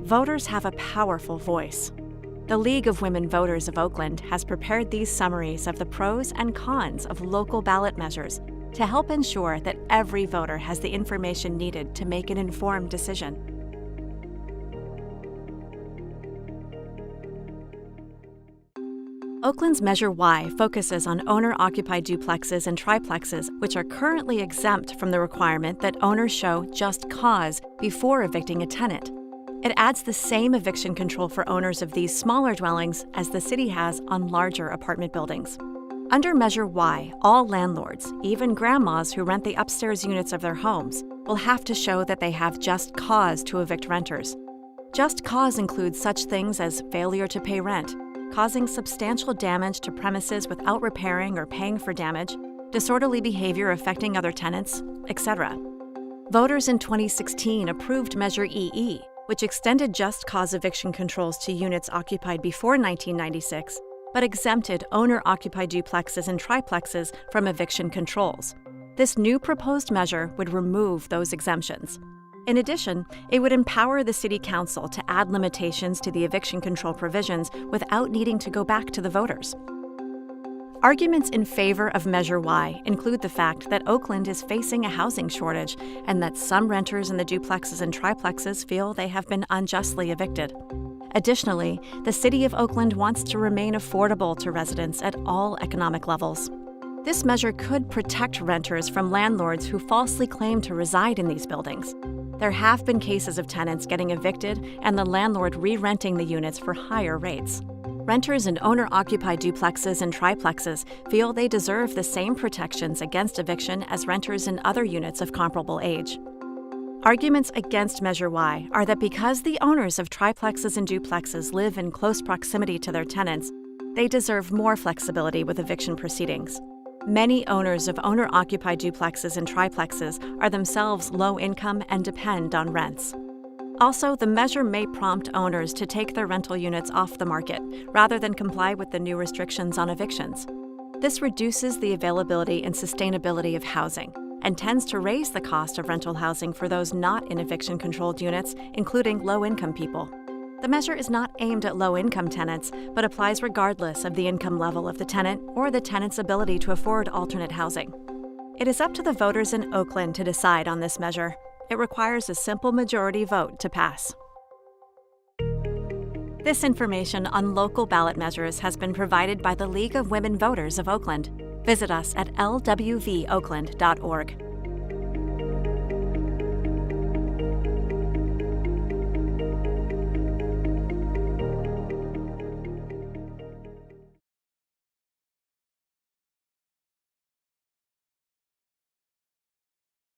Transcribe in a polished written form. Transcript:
voters have a powerful voice. The League of Women Voters of Oakland has prepared these summaries of the pros and cons of local ballot measures to help ensure that every voter has the information needed to make an informed decision. Oakland's Measure Y focuses on owner-occupied duplexes and triplexes, which are currently exempt from the requirement that owners show just cause before evicting a tenant. It adds the same eviction control for owners of these smaller dwellings as the city has on larger apartment buildings. Under Measure Y, all landlords, even grandmas who rent the upstairs units of their homes, will have to show that they have just cause to evict renters. Just cause includes such things as failure to pay rent, causing substantial damage to premises without repairing or paying for damage, disorderly behavior affecting other tenants, etc. Voters in 2016 approved Measure EE, which extended just cause eviction controls to units occupied before 1996, but exempted owner-occupied duplexes and triplexes from eviction controls. This new proposed measure would remove those exemptions. In addition, it would empower the City Council to add limitations to the eviction control provisions without needing to go back to the voters. Arguments in favor of Measure Y include the fact that Oakland is facing a housing shortage and that some renters in the duplexes and triplexes feel they have been unjustly evicted. Additionally, the City of Oakland wants to remain affordable to residents at all economic levels. This measure could protect renters from landlords who falsely claim to reside in these buildings. There have been cases of tenants getting evicted and the landlord re-renting the units for higher rates. Renters in owner-occupied duplexes and triplexes feel they deserve the same protections against eviction as renters in other units of comparable age. Arguments against Measure Y are that because the owners of triplexes and duplexes live in close proximity to their tenants, they deserve more flexibility with eviction proceedings. Many owners of owner-occupied duplexes and triplexes are themselves low income and depend on rents. Also, the measure may prompt owners to take their rental units off the market rather than comply with the new restrictions on evictions. This reduces the availability and sustainability of housing and tends to raise the cost of rental housing for those not in eviction-controlled units, including low-income people. The measure is not aimed at low-income tenants, but applies regardless of the income level of the tenant or the tenant's ability to afford alternate housing. It is up to the voters in Oakland to decide on this measure. It requires a simple majority vote to pass. This information on local ballot measures has been provided by the League of Women Voters of Oakland. Visit us at lwvoakland.org.